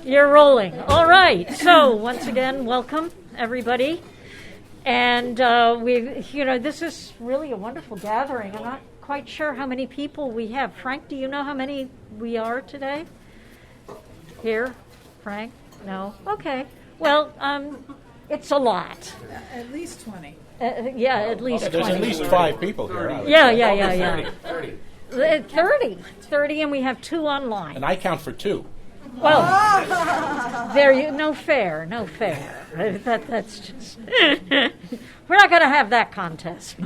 You're rolling. All right. So once again, welcome everybody. And this is really a wonderful gathering. I'm not quite sure how many people we have. Frank, do you know how many we are today? Here, Frank? No. Okay. Well, it's a lot. At least 20. Yeah, at least 20. There's at least 5 people here. Yeah. 30, and we have 2 online. And I count for 2. Well, no fair. That's just, we're not going to have that contest.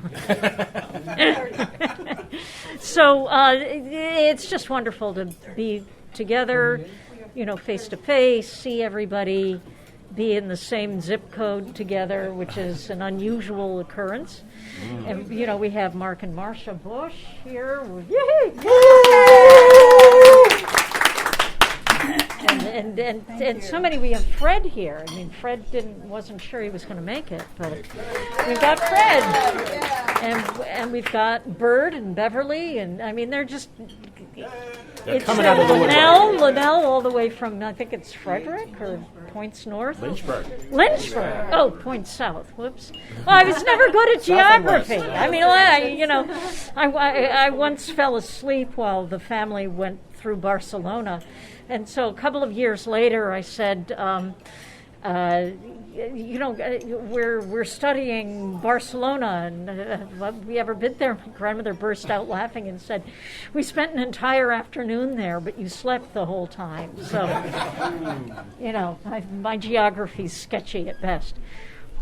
So it's just wonderful to be together, face to face, see everybody, be in the same zip code together, which is an unusual occurrence. And, we have Mark and Marcia Bush here. And so many. We have Fred here. I mean, Fred wasn't sure he was going to make it, but we've got Fred, and we've got Bird and Beverly, and I mean, they're coming out of the woodwork. Linnell, all the way from, I think it's Frederick or Points North. Lynchburg. Oh, Points South. Whoops. Well, I was never good at geography. I mean, I once fell asleep while the family went through Barcelona. And so a couple of years later, I said, we're studying Barcelona, and have we ever been there? My grandmother burst out laughing and said, we spent an entire afternoon there, but you slept the whole time. So, my geography's sketchy at best.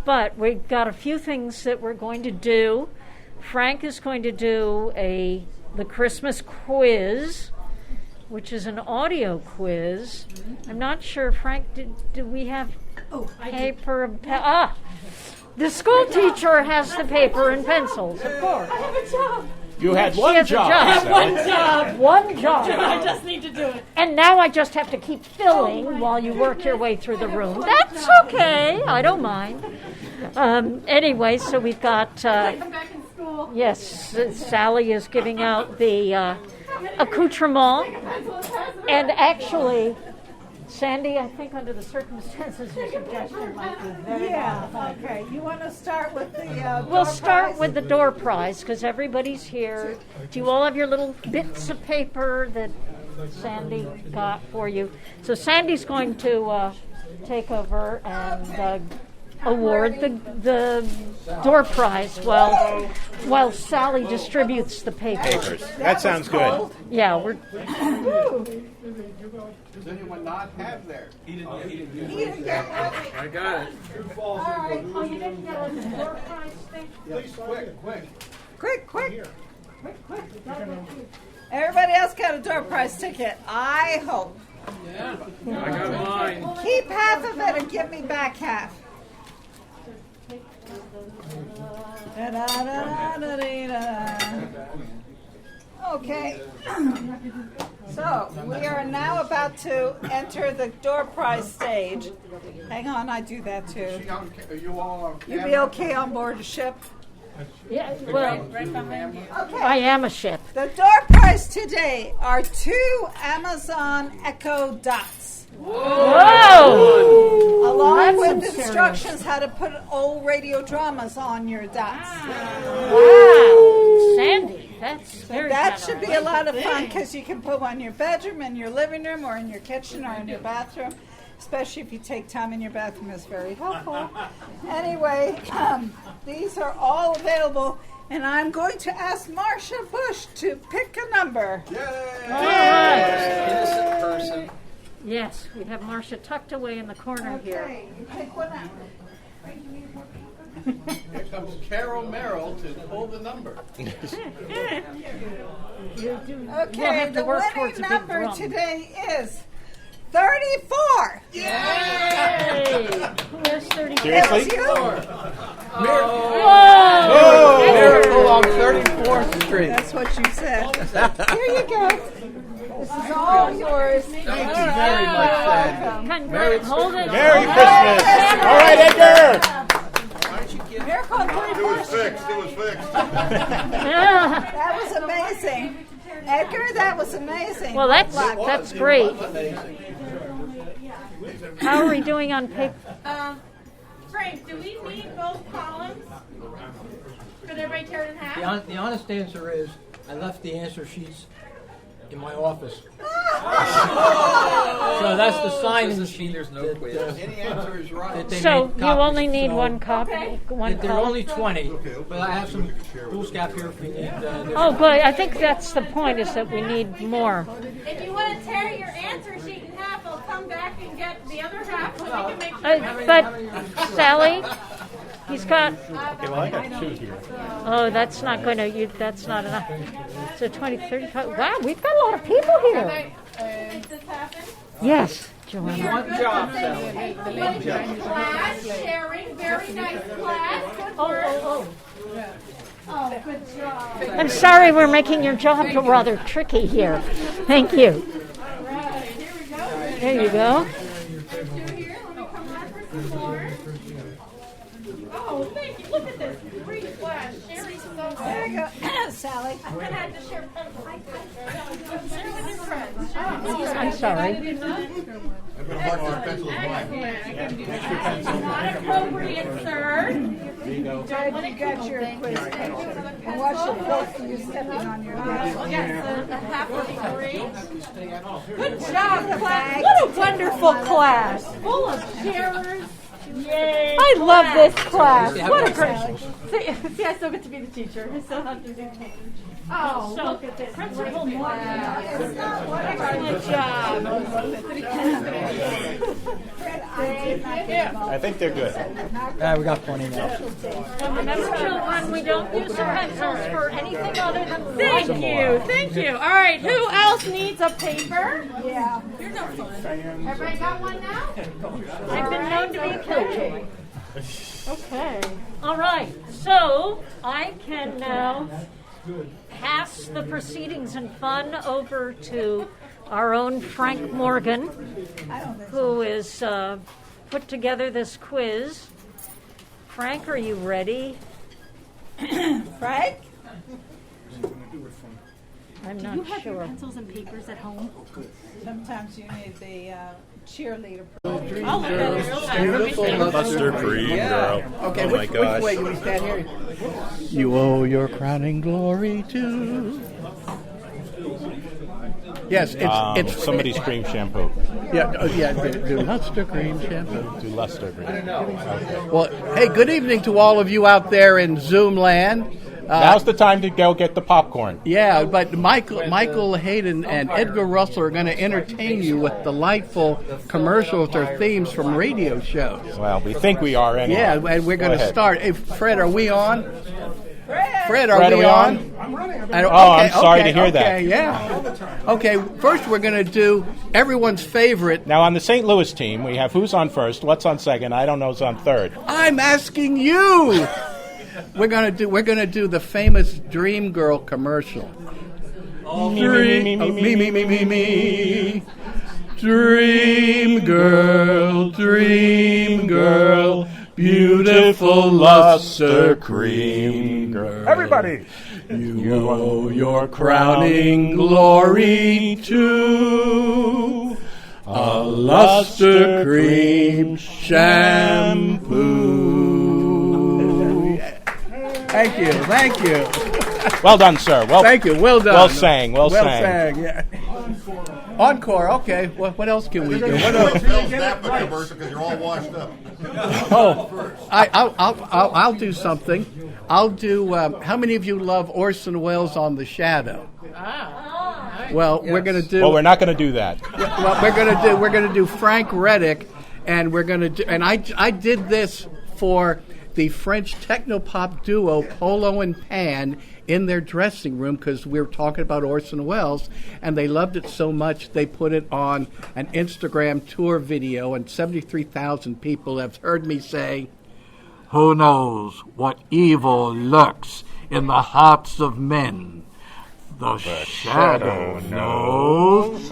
But we've got a few things that we're going to do. Frank is going to do the Christmas quiz, which is an audio quiz. I'm not sure, Frank, do we have paper and the school teacher has the paper and pencils, of course. I have a job. You had one job. I have one job. I just need to do it. And now I just have to keep filling while you work your way through the room. That's okay. I don't mind. Anyway, so we've got... come back in school. Yes, Sally is giving out the... accoutrement, and actually, Sandy, I think under the circumstances, your suggestion might be very Yeah, okay. You want to start with the We'll start with the door prize, because everybody's here. Do you all have your little bits of paper that Sandy got for you? So Sandy's going to take over and award the door prize while Sally distributes the papers. That sounds good. Yeah, we're. Does anyone not have there? He didn't get one. I got it. All right. Oh, you didn't get a door prize thing? Yes, quick. Quick. Everybody else got a door prize ticket. I hope. Yeah, I got mine. Keep half of it and give me back half. Okay, so we are now about to enter the door prize stage. Hang on, I do that too. You all are. You be okay on board a ship? Yeah. Well, Okay. I am a ship. The door prize today are 2 Amazon Echo Dots, Whoa! along with That's some instructions how to put old radio dramas on your dots. Wow, Sandy, that's very. That should be a lot of fun because you can put one in your bedroom, in your living room, or in your kitchen, or in your bathroom. Especially if you take time in your bathroom, is very helpful. Anyway, these are all available, and I'm going to ask Marcia Bush to pick a number. All right. Innocent person. Yes, we have Marcia tucked away in the corner here. Okay, you pick one out. Here comes Carol Merrill to pull the number. Okay, have to the work winning towards a big number drum. today is 34. Hey, who has 30? Seriously? That's you. Whoa! Miracle on 34th Street. That's what you said. Here you go. This is all yours. Thank you very much, Sandy. Hold it. Merry Christmas! All right, Edgar! Miracle on 34th Street. It was fixed. That was amazing. Edgar, that was amazing. Well, that's great. How are we doing on paper? Frank, do we need both columns? Could everybody tear it in half? The honest answer is, I left the answer sheets in my office. So that's the sign-in sheet. There's no quiz. Any answer is right. So you only need one copy? One There are column? only 20, but I have some foolscap here if we need. Oh, good. I think that's the point, is that we need more. If you want to tear your answer sheet in half, I'll come back and get the other half so we can make sure. But, Sally, he's got... Okay, well, I got 2 here. Oh, that's not going to... That's not enough. So 20, 35... Wow, we've got a lot of people here. Does this happen? Yes, Joanna. One job, Sally. Hey, class sharing, very nice class. Good work. Oh, good job. I'm sorry we're making your job rather tricky here. Thank you. All right, here we go. There you go. Two here. Let me come back for some more. Oh, thank you. Look at this. Great class. Sharing so good. There you go, Sally. I'm going to have to share. Share with your friends. I'm sorry. Not appropriate, sir. Dad, you got your quiz. And watch the fork you stepping on your desk. Yes, a half would be great. Good job, class. What a wonderful class. Full of sharers. Yay. I love this class. What a great. See, I still get to be the teacher. I still have to do teaching. Oh, look at this. Principal excellent job. I think they're good. We got plenty now. Remember, children, we don't use our pencils for anything other than Thank you. Thank you. All right. Who else needs a paper? Yeah. You're no fun. Everybody got one now? I've been known to be a killjoy. Okay. All right. So I can now pass the proceedings and fun over to our own Frank Morgan, who is put together this quiz. Frank, are you ready? Frank? I'm not Do you have your sure. pencils and papers at home? Sometimes you need the cheerleader. Mustard cream, girl. Okay, Oh my gosh. which way do we stand here? You owe your crowning glory to. Yes, it's Somebody's cream shampoo. Do Luster Cream Shampoo. Do Luster cream. Okay. Well, hey, good evening to all of you out there in Zoom land. Now's the time to go get the popcorn. Yeah, but Michael Hayden and Edgar Russell are going to entertain you with delightful commercials or themes from radio shows. Well, we think we are anyway. Yeah, and we're going Go to ahead. start. Hey, Fred, are we on? Fred, are Fred, we on? I'm sorry to hear that. Okay, yeah. Okay, first we're going to do everyone's favorite. Now, on the St. Louis team, we have who's on first, what's on second, I don't know who's on third. I'm asking you. We're gonna do the famous Dream Girl commercial. Me. Dream girl, beautiful luster cream girl. Everybody! You owe your crowning glory to a luster cream shampoo. Thank you. Well done, sir. Well, Thank you. Well done. Well sang. Well sang. Yeah. Encore. Okay. What else can we do? What else? Bill's Napa commercial because you're all washed up. Oh, I'll do something. I'll do. How many of you love Orson Welles on The Shadow? Well, we're going to do. Well, we're not going to do that. Well, we're gonna do Frank Reddick, and we're gonna do. And I did this for the French technopop duo Polo and Pan in their dressing room because we were talking about Orson Welles, and they loved it so much they put it on an Instagram tour video, and 73,000 people have heard me say, "Who knows what evil lurks in the hearts of men? The shadow knows."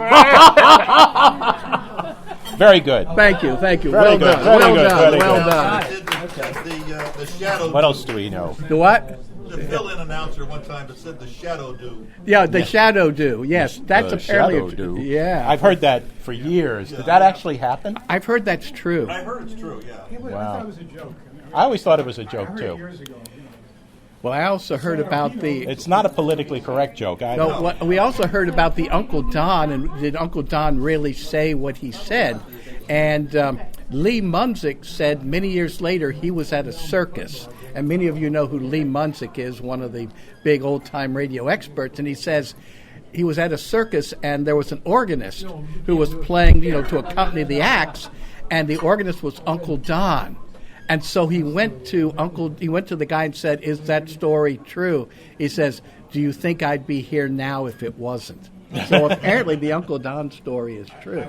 Very good. Thank you. Very Well good, done. very Well good, done. very Well good. done. The shadow. What else do we know? The what? the fill-in announcer one time that said the shadow do. Yeah, the shadow do. Yes, that's The apparently shadow do. Yeah, I've heard that for years. Did that actually happen? I've heard that's true. I heard it's true, yeah. Wow. I thought it was a joke. I always thought it was a I joke, heard it too. years ago. Well, I also heard about the. It's not a politically correct joke. I No, know. what, we also heard about the Uncle Don, and did Uncle Don really say what he said? And Lee Mwotrc said many years later he was at a circus, and many of you know who Lee Mwotrc is, one of the big old-time radio experts, and he says he was at a circus and there was an organist who was playing, to accompany the acts, and the organist was Uncle Don. And so he went to the guy and said, "Is that story true?" He says, "Do you think I'd be here now if it wasn't?" So apparently the Uncle Don story is true.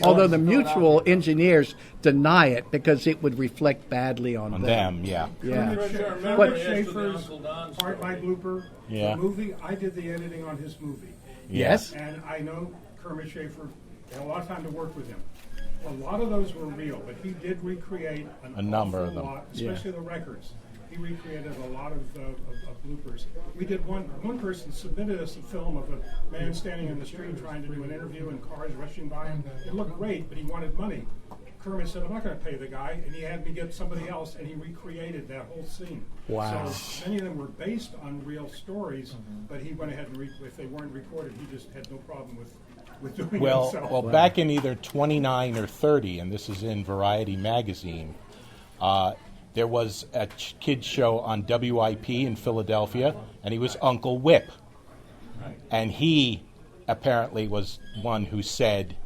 Although the mutual engineers deny it because it would reflect badly on them. Yeah. Yeah. Remember But- Schaefer's Part My Blooper? Yeah. The movie, I did the editing on his movie. Yes. And I know Kermit Schaefer, had a lot of time to work with him. A lot of those were real, but he did recreate A number of awful them. lot, especially the records. He recreated a lot of bloopers. We did one person submitted us a film of a man standing in the street trying to do an interview and cars rushing by him. It looked great, but he wanted money. Kermit said, "I'm not going to pay the guy," and he had me get somebody else, and he recreated that whole scene. Wow. So many of them were based on real stories, but he went ahead and if they weren't recorded, he just had no problem with doing it Well, himself. back in either 29 or 30, and this is in Variety magazine, there was a kids show on WIP in Philadelphia, and he was Uncle Whip. And he apparently was one who said,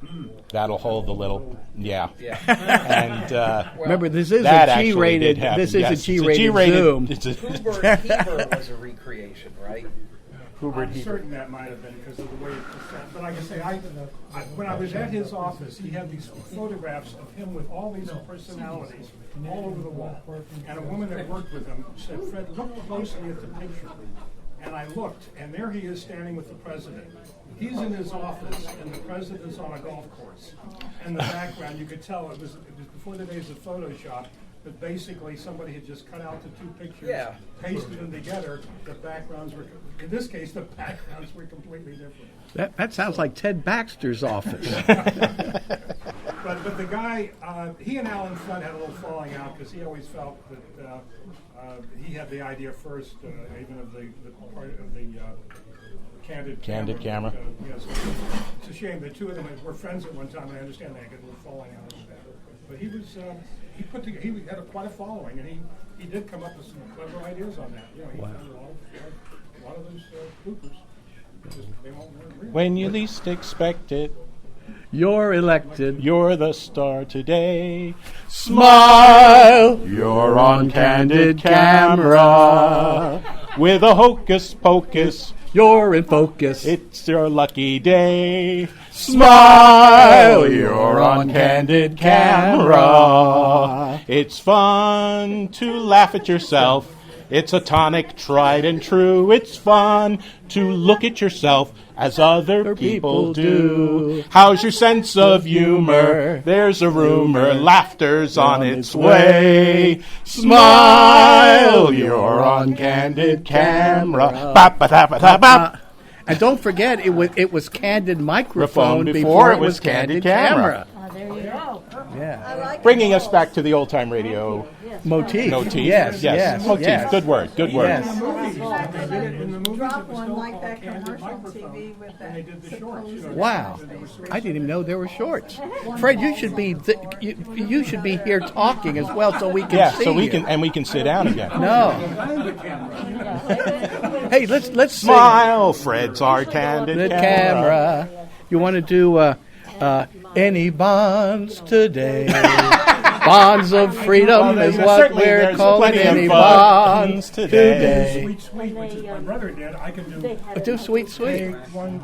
"That'll hold the little," yeah. And Remember, this is that a actually G-rated. did happen, This is yes. a It's G-rated G-rated Zoom. it's a- Huber was a recreation, right? I'm certain that might have been because of the way it was set. But like I say, when I was at his office, he had these photographs of him with all these personalities all over the wall. And a woman that worked with him said, "Fred, look closely at the picture." And I looked, and there he is standing with the president. He's in his office, and the president's on a golf course. And the background, you could tell it was before the days of Photoshop. But basically, somebody had just cut out the two pictures, pasted them together. The backgrounds were, in this case, the backgrounds were completely different. That sounds like Ted Baxter's office. But the guy, he and Alan Fudd had a little falling out because he always felt that he had the idea first, even of the part of the candid camera. Yes, it's a shame the two of them were friends at one time. I understand they had a little falling out over that. But he was. He had quite a following, and he did come up with some clever ideas on that. He found a lot of those bloopers. They weren't real. When you least expect it, You're elected. you're the star today. Smile. You're on candid camera with a hocus pocus. You're in focus. It's your lucky day. Smile. You're on candid camera. It's fun to laugh at yourself. It's a tonic, tried and true. It's fun to look at yourself as other people do. How's your sense of humor? There's a rumor. Laughter's on its way. Smile. You're on candid camera. Ba-ba-da-ba-da-ba. And don't forget, it was candid microphone before it was candid camera. There you go. Yeah. Bringing us back to the old time radio Motif. motif. Yes. Motif. Yes. Good word. Good word. Yes. In the movies, Drop it was one still like called that candid commercial microphone, TV with and that they did the shorts. Wow. I didn't even know there were shorts. Fred, you should be you should be here talking as well, so we can Yeah, see so we you. can we can sit down again. No. Hey, let's sing. Smile, Fred's our candid The camera. camera. You want to do any bonds today? Bonds of freedom is what certainly we're there's calling plenty of any bonds bonds today. Sweet, sweet, which is my brother did. I can do. Do sweet, sweet. One.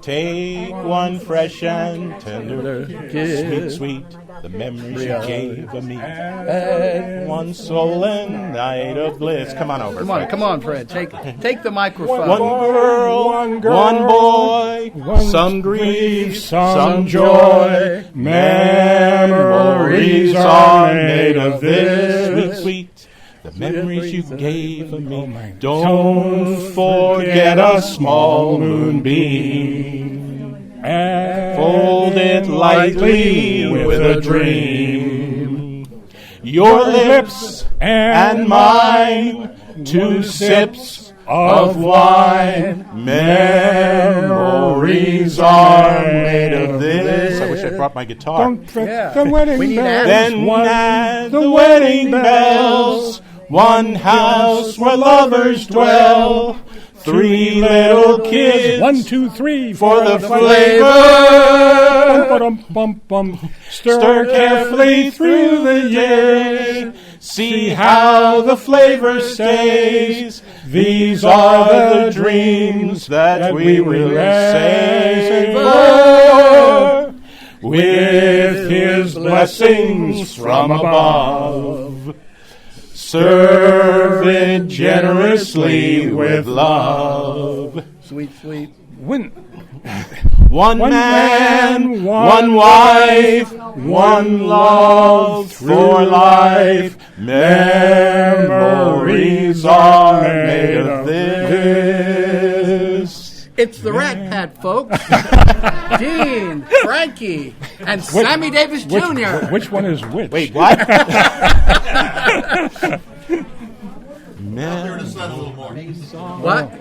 Take one fresh and tender, Kiss. sweet, sweet, the memory she Yeah. gave of me. And One stolen night of bliss. Come on over. come on, Fred. Take the microphone. One girl, one boy, some grief, some joy. Memories are made of this. Sweet, sweet, the memories you gave Oh, me. my. Don't forget a small moonbeam. Fold it lightly with a dream. Your lips and mine, 2 sips of wine. Memories are made of this. I wish I brought my guitar. Don't forget the wedding We need bells. Then at the wedding bells, one house where lovers dwell. 3 little kids, 1, 2, 3 for the flavor. Stir carefully through the years. See how the flavor stays. These are the dreams that we will savor. With his blessings from above. Serve it generously with love. Sweet, sweet. One man, one wife, one love for life. Memories are made of this. It's the Rat Pat, folks. Dean, Frankie, and Sammy Davis Jr. Which one is which? Wait, what? Here to sun a little more. What?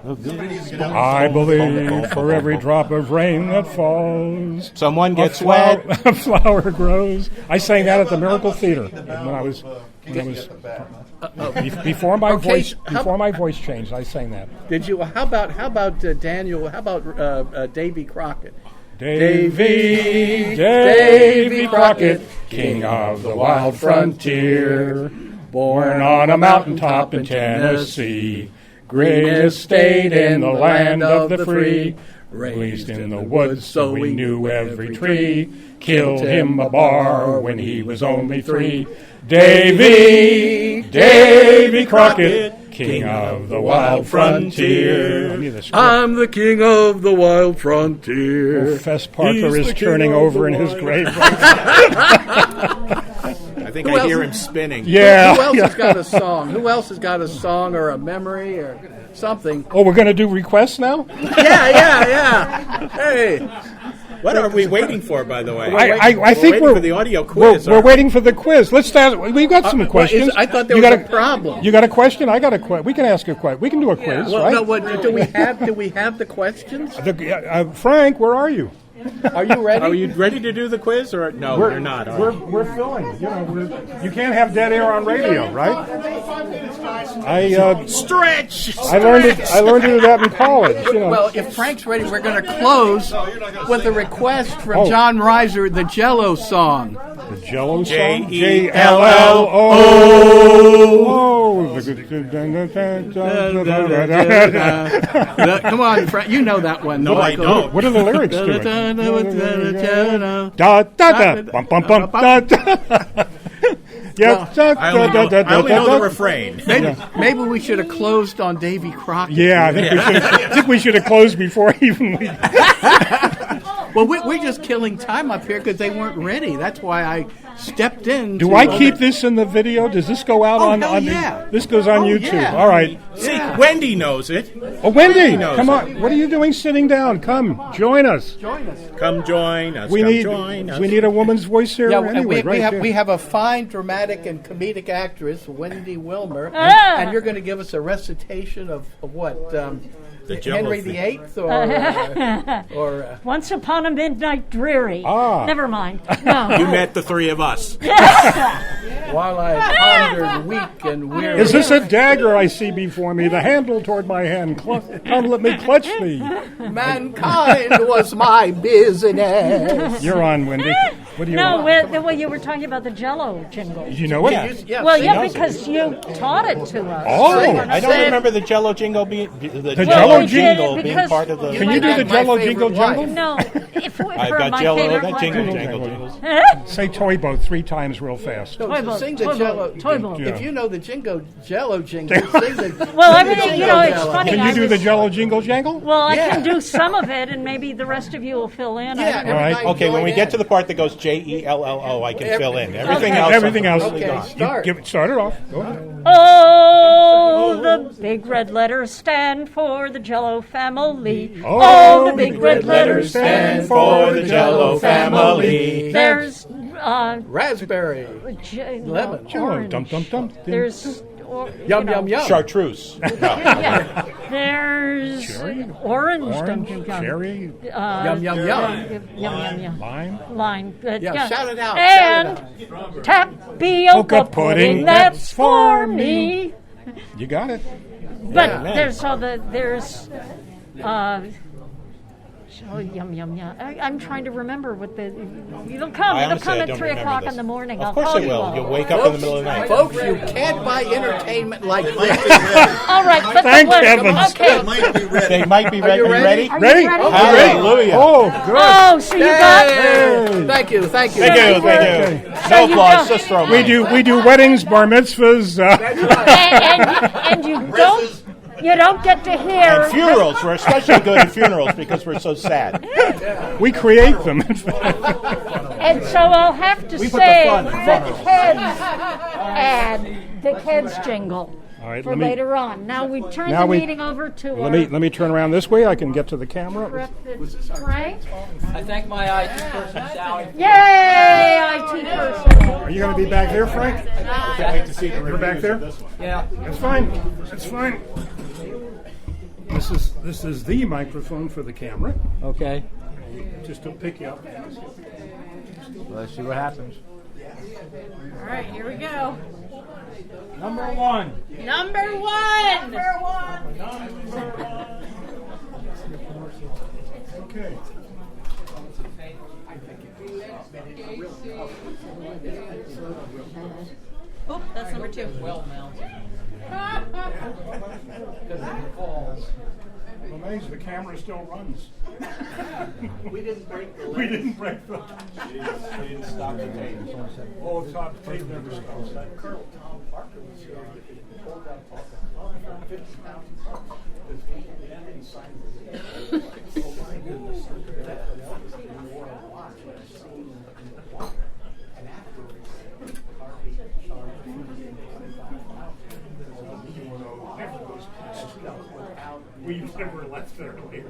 I believe for every drop of rain that falls, Someone gets a wet. a flower grows. I sang that at the Miracle Theater when I was before my Okay, voice changed. I sang that. Did you? How about Daniel? How about Davy Crockett? Davy Crockett, king of the wild frontier, born on a mountaintop in Tennessee, greatest state in the land of the free, raised in the woods so we knew every tree, killed him a bar when he was only 3. Davy Crockett, king of the wild frontier. I'm the king of the wild frontier. Oh, Fess Parker is turning over in his grave. I think I hear him spinning. Yeah. Who else has got a song? Who else has got a song or a memory or something? Oh, we're going to do requests now? Yeah. Hey. What are we waiting for, by the way? I think waiting for the audio quiz. We're waiting for the quiz. Let's ask. We've got some questions. I thought there You was got a problem. You got a question? I got a question. We can ask a question. We can do a quiz, Well, right? no, do we have the questions? Frank, where are you? Are you ready? Are you ready to do the quiz, or no? You're not. Are you? We're filling. You can't have dead air on radio, right? Stretch. I learned it. I learned to do that in college. Well, if Frank's ready, we're going to close with a request from John Reiser, the Jello song. The Jello song. Jello. Come on, Frank. You know that one. No, I don't. What are the lyrics to it? Da, da da bum bum bum da da. Yeah, I only know the refrain. Maybe we should have closed on Davy Crockett. Yeah, I think we should have closed before even we. Well, we're just killing time up here because they weren't ready. That's why I stepped in. Do I keep this in the video? Does this go out on? This goes on YouTube. Yeah. All right. See, Wendy knows it. Oh, Wendy, knows come it. on. What are you doing sitting down? Come, join us. Come join us. We join us. need a woman's voice here. Yeah, anyway, we have a fine dramatic and comedic actress, Wendy Wilmer, and you're going to give us a recitation of what? The Jello Henry thing. VIII or Once Upon a Midnight Dreary. Ah. Never mind. No. You met the 3 of us. While I pondered weak and weary. Is this a dagger I see before me? The handle toward my hand. Come, let me clutch thee. Mankind was my business. You're on, Wendy. What do you No, want? well, you were talking about the Jello jingle. You know it? Well, yeah, because you taught it to us. Oh, I don't remember the Jello jingle being Jello Jello did jingle it being because part of the. Can you do the Jello jingle jingle? No, if I've for got my Jello. favorite I got one. jingle jingles. Say toy boat 3 times real fast. No, Toy boat, sing the toy Jello. boat, toy boat. If you know the Jello jingle, sing the. Well, I sing the mean, jingle you know, it's Jello. funny. Can you do the Jello jingle jangle? Well, I can do some of it, and maybe the rest of you will fill in. I Yeah, don't know. All right. everybody Okay, when join we in. get to the part that goes Jello, I can fill in. Everything else. Everything else. Okay, start. Start it off. Go ahead. Oh, the big red letters stand for the Jello family. Oh, the big red letters stand for the Jello family. There's Raspberry. Lemon. orange. Dum, dum, dum. There's Yum, yum, yum. Chartreuse. No. Yeah. There's Cherry? orange. Cherry? Yum, yum, yum. Yum. Lime? Line. Yeah, shout it out. And shout it out. tapioca pudding, that's for me. You got it. But Yeah. there's yum. I'm trying to remember what it'll come at honestly, I don't 3 remember o'clock this. in the morning. Of I'll course call it you will. all. You'll wake up in the middle of the night. Folks, you can't buy entertainment like this. All right, but Thank the heavens. Okay. It might be ready. They might be ready. you Are you ready? ready? Are you Ready? ready? Hallelujah. Oh, good. Oh, so you got. Hey. Thank you. Thank you. you No you applause. go. Just throw We do weddings, bar mitzvahs. And you don't get to hear. And funerals. We're especially good at funerals because we're so sad. We create them. And so I'll have to We put say the fun in the kids jingle All right, for let me- later on. Now we turn Now the we- meeting over to Let me turn around this way. I can get to the camera. Frank. I thank my IT person, Sally. Yay, IT person. Are you going to be back there, Frank? Can't wait to see the We're back there. Yeah. That's fine. That's fine. This is the microphone for the camera. Okay. Just to pick you up. Let's see what happens. All right, here we go. Number one. Number one. Okay. Oh, that's number two. Well mounted. Because of the falls. I'm amazed the camera still runs. We didn't break the We didn't break the. We didn't stop the tape. Oh, top tape never stops. We've never left there later.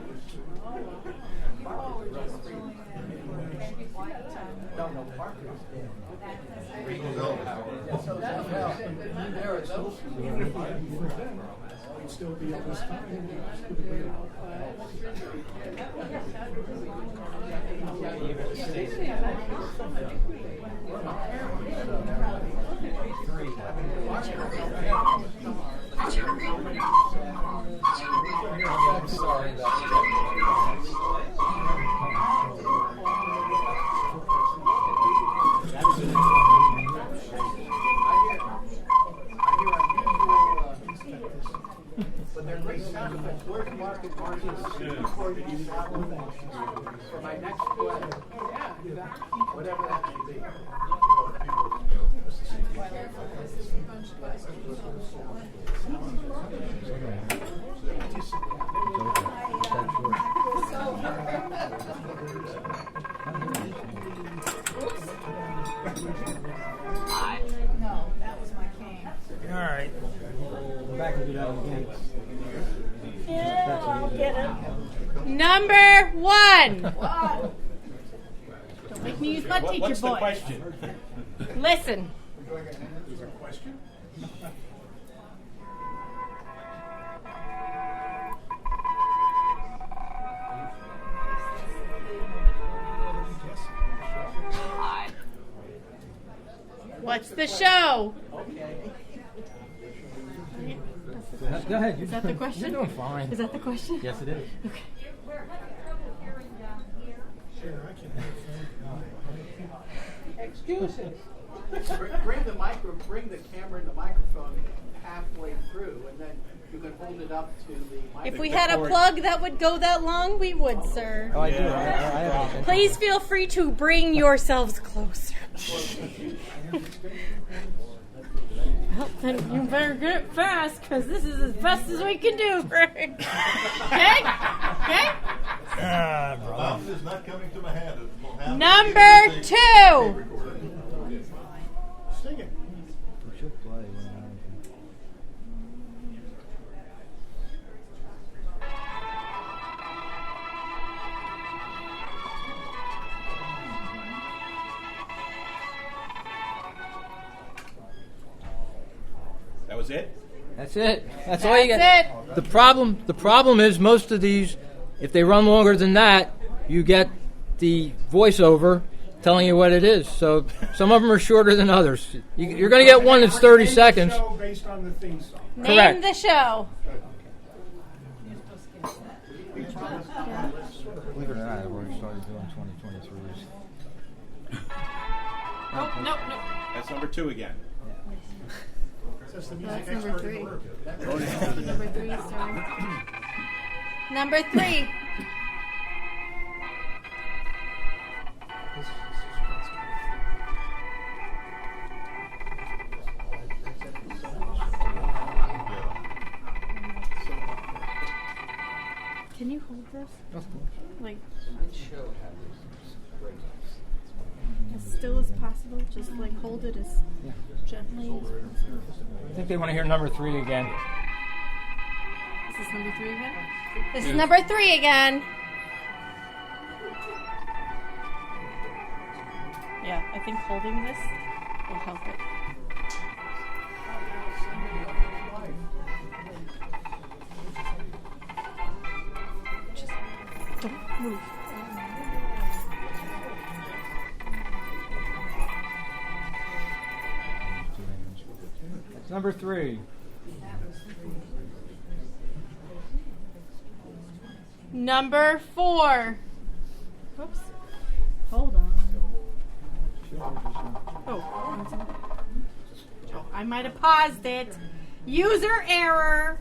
We'd still be at this time. I'm sorry about But they're great sound effects. Where's Market Martin's recording for my next play? Whatever that may be. No, that was my cane. All right. Go back and do that again. Yeah, I'll get it. Number one. Don't make me use my teacher What's the voice. question? Listen. Is there a question? What's the show? Go ahead. Is that the question? You're doing fine. Is that the question? Yes, it is. Okay. Excuses. Bring the camera and the microphone halfway through, and then you can hold it up to the microphone. If we had a plug that would go that long, we would, sir. Oh, I do. I have it. Please feel free to bring yourselves closer. Well, then you better get it fast, because this is as best as we can do, Frank. Okay? Okay? Mountain is not coming to my hand. It will have Number to be 2. Sing it. That was it? That's it. That's all you That's get. The problem is most of these, if they run longer than that, you get the voiceover telling you what it is. So some of them are shorter than others. You're going to get one that's 30 seconds. Show based on the theme song. Name Correct. the show. Believe it or not, I've already started doing 2023s. Nope, nope, nope. That's number 2 again. That's the music That's number expert 3. in the room. Number 3, sorry. Number 3. Can you hold this? Like, as still as possible? Just like hold it as gently as possible. I think they want to hear number 3 again. Is this number 3 again? This is number 3 again. Yeah, I think holding this will help it. Just don't move. That's number 3. Number 4. Whoops. Hold on. Oh, I might have paused it. User error.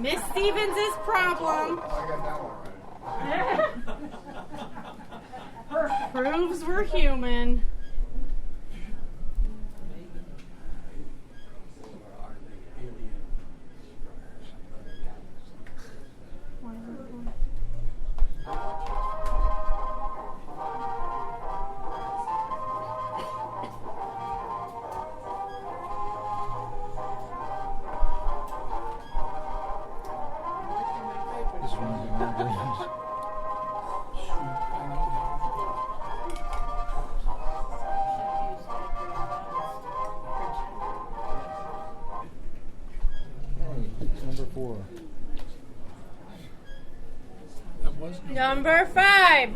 Miss Stevens' problem. Proves we're human. This one's in Mount Williams. Hey, it's number 4. Number 5.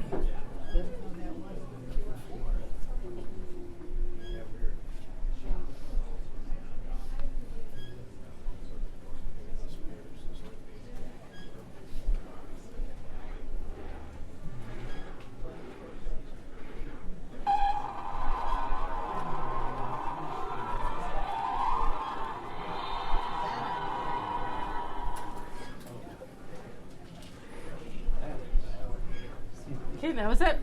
Okay, that was it.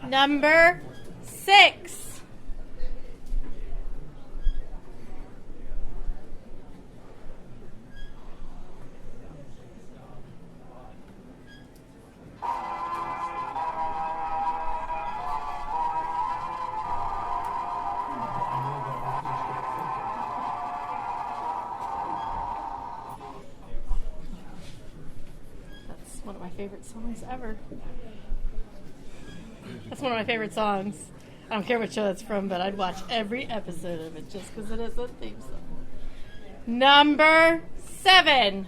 Number 6. That's one of my favorite songs ever. That's one of my favorite songs. I don't care what show it's from, but I'd watch every episode of it just because it is a theme song. Number 7.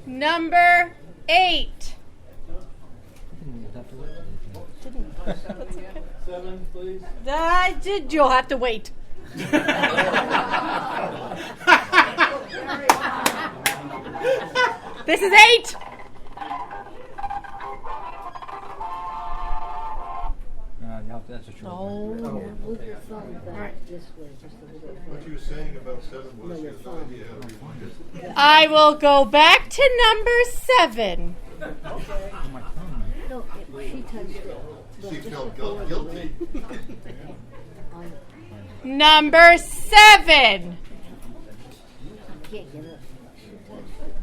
Number 8. That's okay. 7, please. You'll have to wait. This is 8. Oh. Move your phone back Right. this way, just a little bit. What you were saying about 7 was you have no idea how to rewind it. I will go back to number 7. No, she touched it. She felt guilty. Number 7. Can't get up. She touched it.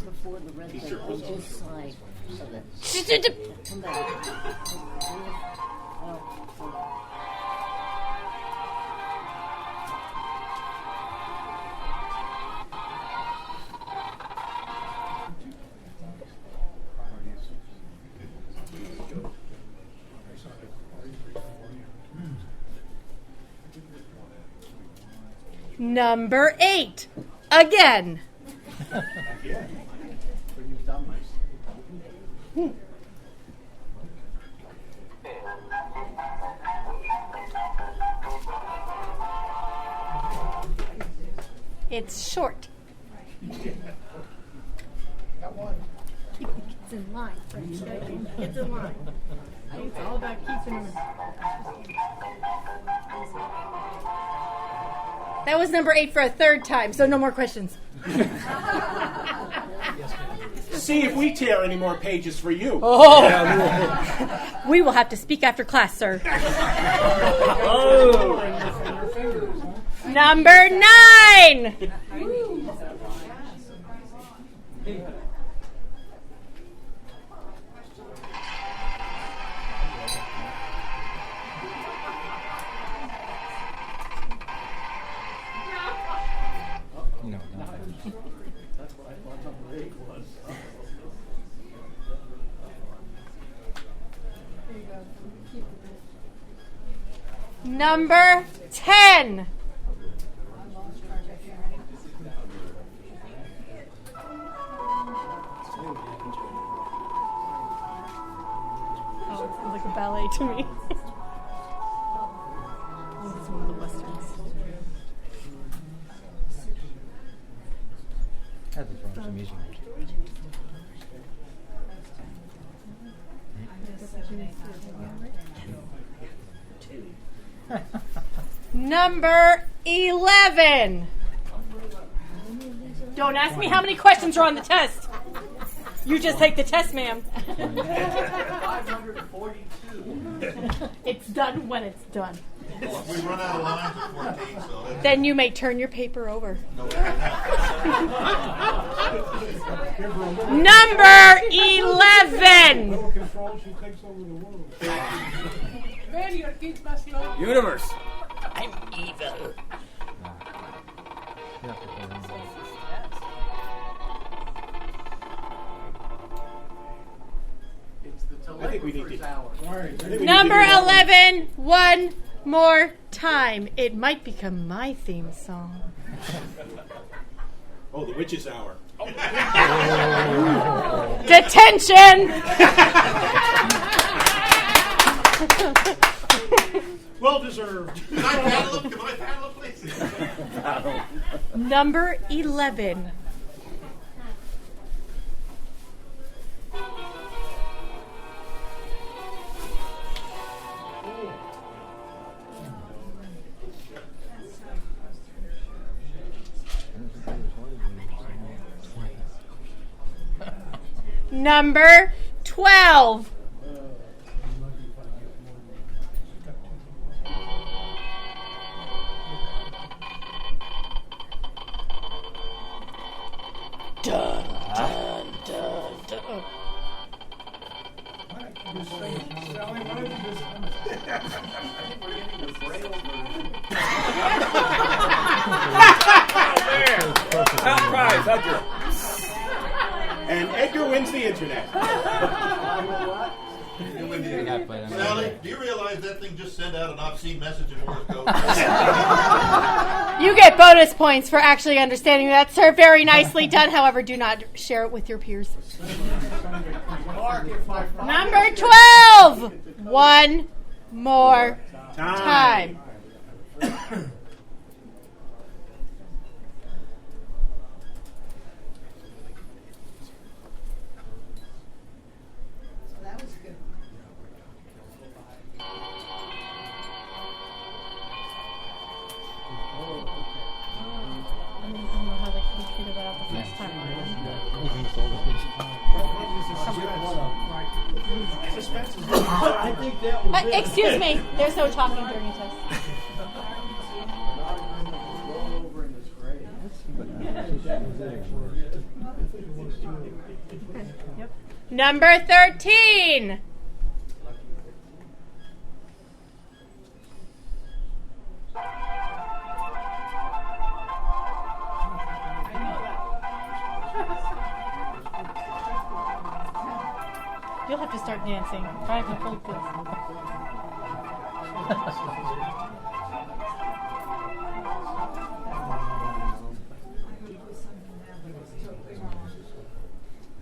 Before the red thing, on this side of it. Come back. Number 8. Again. It's short. It's in line. It's in line. It's all about keeping them. That was number 8 for a third time, so no more questions. See if we tear any more pages for you. Oh, we will have to speak after class, sir. Oh. Number 9. No. Number 10. Oh, it sounds like a ballet to me. Oh, this is one of the westerns. Had to throw in some easy ones. Number 11. Don't ask me how many questions are on the test. You just take the test, ma'am. 542. It's done when it's done. We run out of lines at 14, so that's... Then you may turn your paper over. Number 11. Control, she takes over the world. Universe. I'm evil. I think we need to. Number 11. One more time. It might become my theme song. Oh, the witch's hour. Detention. Well deserved. Can I paddle him, please? Number 11. Number 12. Dun, dun, dun, dun. Top prize, Edgar. And Edgar wins the internet. Sally, do you realize that thing just sent out an obscene message in Morse code? You get bonus points for actually understanding that, sir. Very nicely done. However, do not share it with your peers. Number 12. One more time. I think that was it. Excuse me. There's no talking during a test. Roll over in this grave. Number 13. You'll have to start dancing. I have to hold this.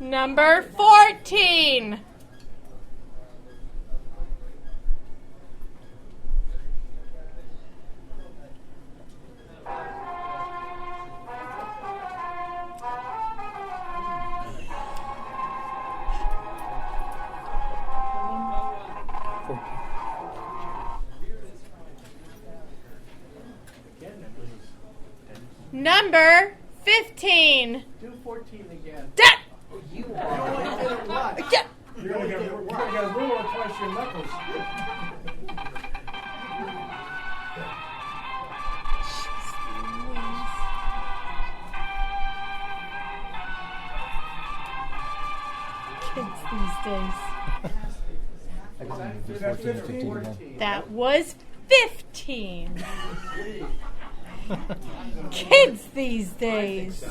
Number 14. Number 15. Do 14 again. Da- You only did it once. You're going to get a ruler twice your knuckles. Kids these days. I can only do 14 and 15 again. That was 15. Kids these days.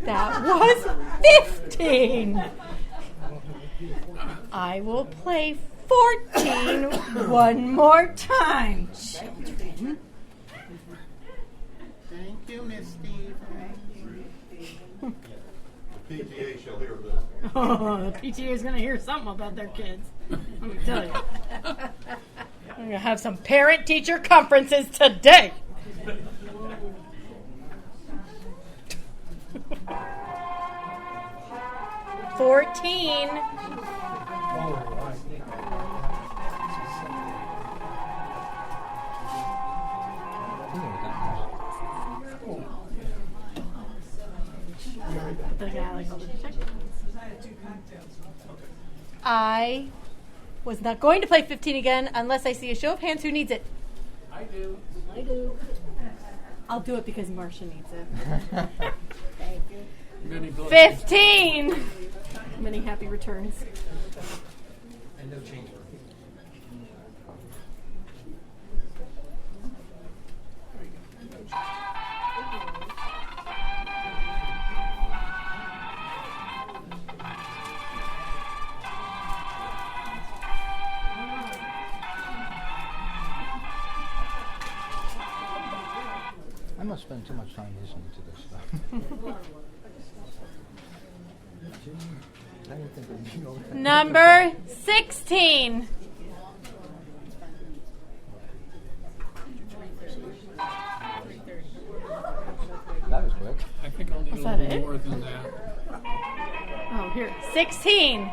That was 15. I will play 14 one more time. Children. Thank you, Miss Steve. The PTA shall hear this. Oh, the PTA is going to hear something about their kids. Let me tell you. I'm going to have some parent-teacher conferences today. $14. The guy like all the detectives. I was not going to play 15 again unless I see a show of hands who needs it. I do. I do. I'll do it because Marcia needs it. Thank you. 15. Many happy returns. And no change. I must spend too much time listening to this stuff. I didn't think we'd be over that. Number 16. That was quick. I think I'll need Was a that little it? more than that. Oh, here. 16.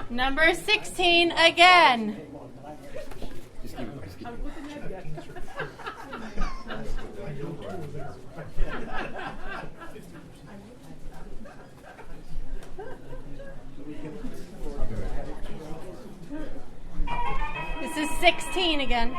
Number 16 again. This is 16 again.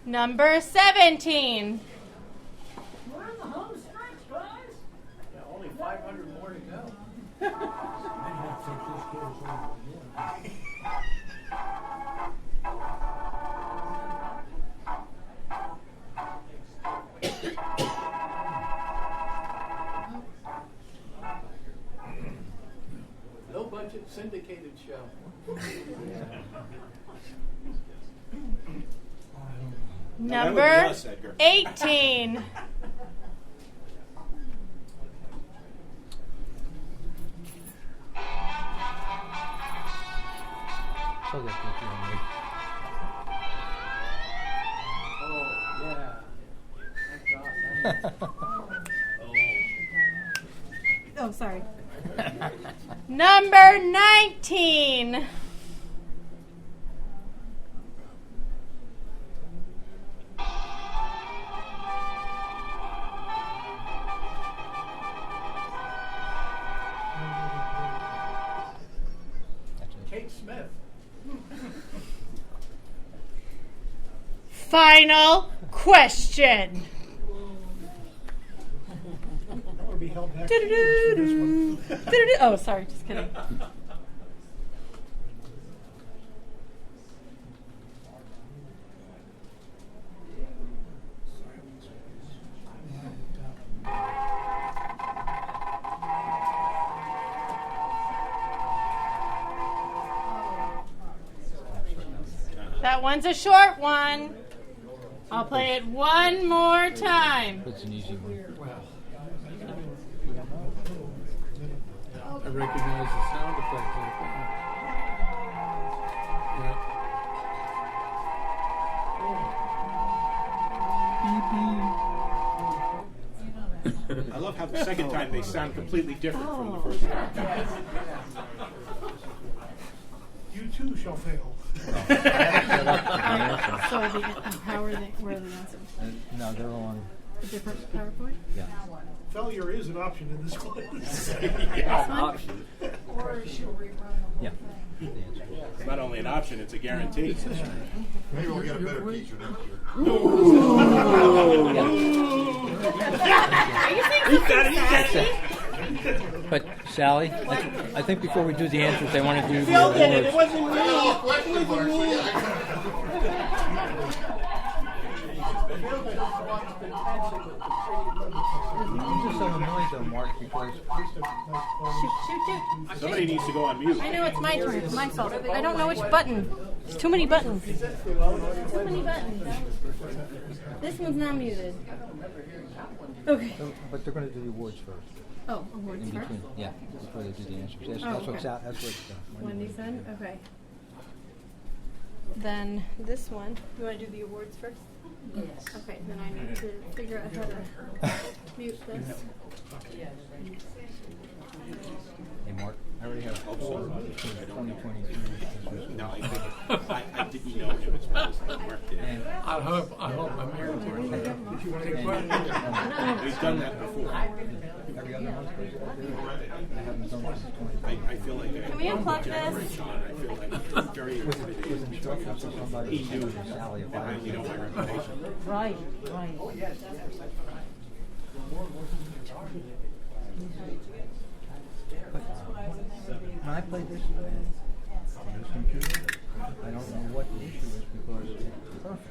Number 17. We're in the home stretch, guys. Yeah, only 500 more to go. No budget syndicated show. Number 18. So good, thank you, Emily. Oh, sorry. Number 19. Kate Smith. Final question. I would be held back for this one. Oh, sorry, just kidding. That one's a short one. I'll play it one more time. It's an easy one. I recognize the sound effect. I love how the second time they sound completely different from the first time. You too shall fail. So where are the answers? No, they're on. A different PowerPoint? Yeah. Failure is an option in this quiz. Option. Or she'll rerun Yeah. It's not only an option, it's a guarantee. Maybe we'll get a better teacher next year. Are you saying something? But Sally, I think before we do the answers, they want to do the Phil did it. It awards. wasn't me. Well, question marks. I'm just so annoyed though, Mark, because Shoot. Somebody needs to go on mute. I know it's my turn. It's my fault. I don't know which button. There's too many buttons. Too many buttons. This one's not muted. Okay. but they're going to do the awards first. Oh, awards In first? between, yeah, before they do the answers. That's, Oh, that's what's okay. out. That's what's Wendy said? Okay. Then this one. You want to do the awards first? Yes. Okay, then I need to figure out how to mute this. Hey, Mark, I already have a Oh, sorry. 2023. No, I didn't know if it's supposed to work there. And I hope I'm here to Did you want to take questions? We've done that before. every other month, I haven't done this since I feel like Can we unplug this? I feel like very with instructions to somebody. He knew Sally, if that you know my reputation. Right. When I played this on this computer, I don't know what the issue is because it's perfect.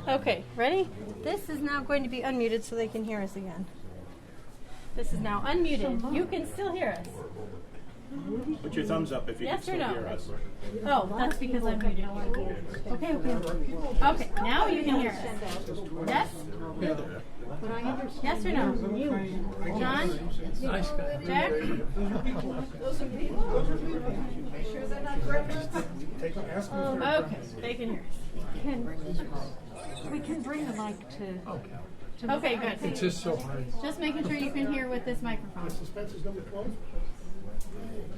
Okay, ready? This is now going to be unmuted so they can hear us again. This is now unmuted. You can still hear us. Put your thumbs up if you Yes can or still no? hear us. Oh, that's because I'm muted. Okay. Okay, now you can hear us. Yes? Yes or no? John? Nice guy. Jack? Okay, they can hear us. We can bring the mic to Okay, good. It's just so hard. Just making sure you can hear with this microphone. Suspense is number 12.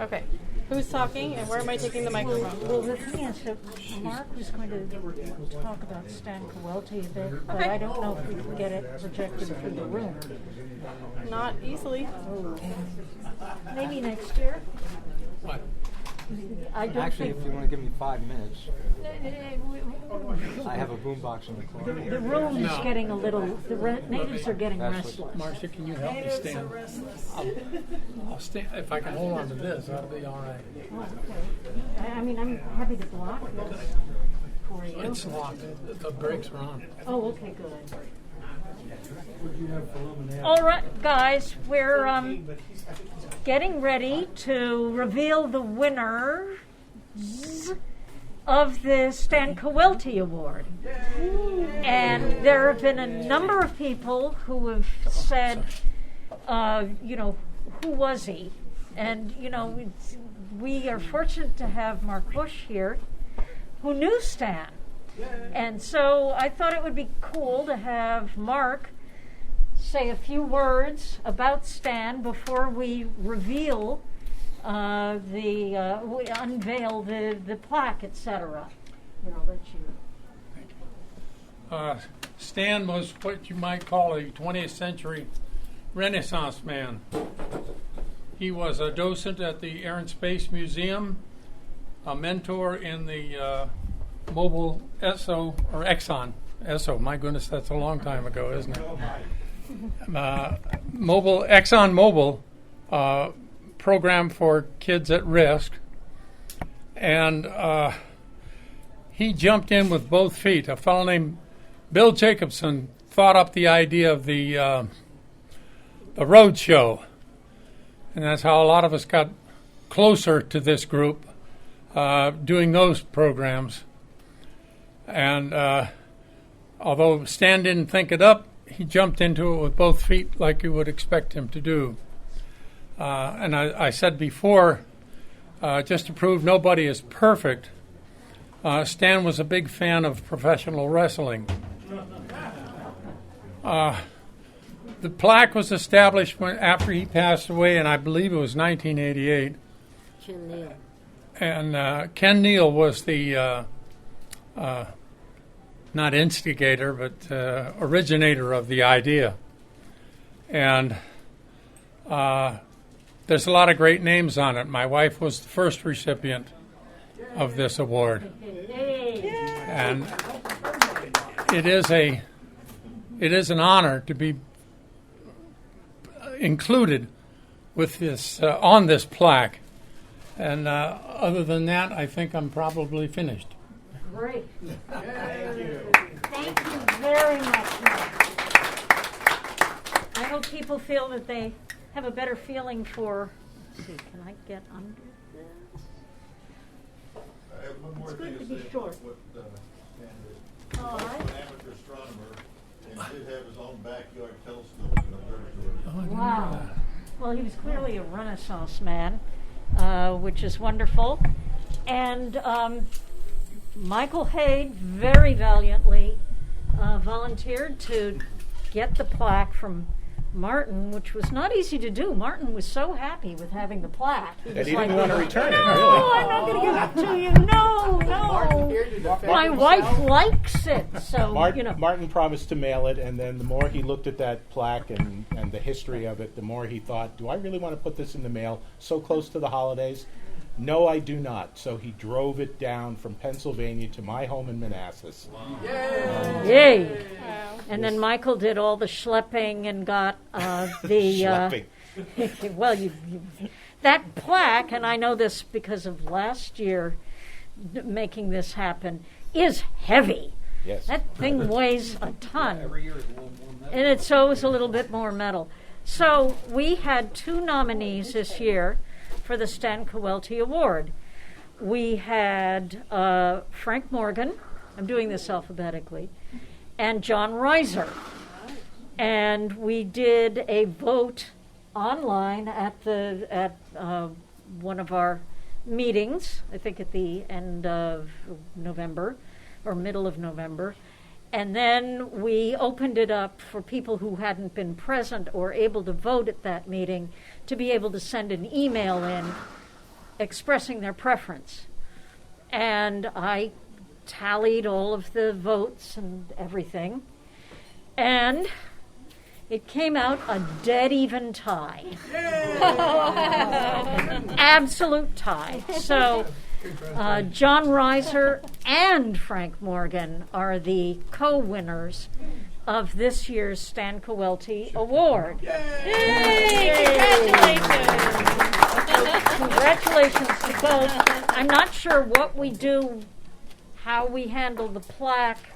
Okay. Who's talking and where am I taking the microphone? Well, the thing is that Mark was going to talk about Stan Coelty a bit, but I don't know if we can get it projected through the room. Not easily. Maybe next year. What? I don't Actually, think if you want to give me 5 minutes, I have a boombox in the car. the room is getting a little. The natives are getting That's restless. Marcia, can you help me stand? I'll stand. If I can hold on to this, that'll be all right. Oh, okay. I mean, I'm happy to block this for you. It's locked. The brakes are on. Oh, okay, good. All right, guys, we're getting ready to reveal the winners of the Stan Coelty Award. And there have been a number of people who have said, who was he? And, we are fortunate to have Mark Bush here, who knew Stan. And so I thought it would be cool to have Mark say a few words about Stan before we reveal we unveil the plaque, etc. Here, I'll let you. Stan was what you might call a 20th century Renaissance man. He was a docent at the Air and Space Museum, a mentor in the Mobile ESO, or Exxon. ESO, my goodness, that's a long time ago, isn't it? Exxon Mobil program for kids at risk. And he jumped in with both feet. A fellow named Bill Jacobson thought up the idea of the road show. And that's how a lot of us got closer to this group, doing those programs. And although Stan didn't think it up, he jumped into it with both feet like you would expect him to do. And I said before, just to prove nobody is perfect, Stan was a big fan of professional wrestling. The plaque was established after he passed away, and I believe it was 1988. Ken Neal. And Ken Neal was the not instigator, but originator of the idea. And there's a lot of great names on it. My wife was the first recipient of this award. And it is an honor to be included with this on this plaque. And other than that, I think I'm probably finished. Great. Thank you. Thank you very much, Mark. I hope people feel that they have a better feeling for. Let's see, can I get under this? I have one more It's thing good to to be say short. about what Stan did. He All was right. an amateur astronomer and did have his own backyard telescope and observatory. Wow. Well, he was clearly a Renaissance man, which is wonderful. And Michael Haid very valiantly volunteered to get the plaque from Martin, which was not easy to do. Martin was so happy with having the plaque. That he didn't want to return it, No, really. I'm not going to give it to you. No. My wife likes it, so, Martin promised to mail it, and then the more he looked at that plaque and the history of it, the more he thought, do I really want to put this in the mail so close to the holidays? No, I do not. So he drove it down from Pennsylvania to my home in Manassas. Yay! Wow. And then Michael did all the schlepping and got the Schlepping. well, that plaque, and I know this because of last year making this happen, is heavy. Yes. That thing weighs a ton. Every year is a little more metal. And it's always a little bit more metal. So we had 2 nominees this year for the Stan Kowalty Award. We had Frank Morgan, I'm doing this alphabetically, and John Reiser. And we did a vote online at one of our meetings, I think at the end of November or middle of November. And then we opened it up for people who hadn't been present or able to vote at that meeting to be able to send an email in expressing their preference. And I tallied all of the votes and everything. And it came out a dead even tie. Absolute tie. So John Reiser and Frank Morgan are the co-winners of this year's Stan Kowalty Award. Yay! Congratulations to both. I'm not sure what we do, how we handle the plaque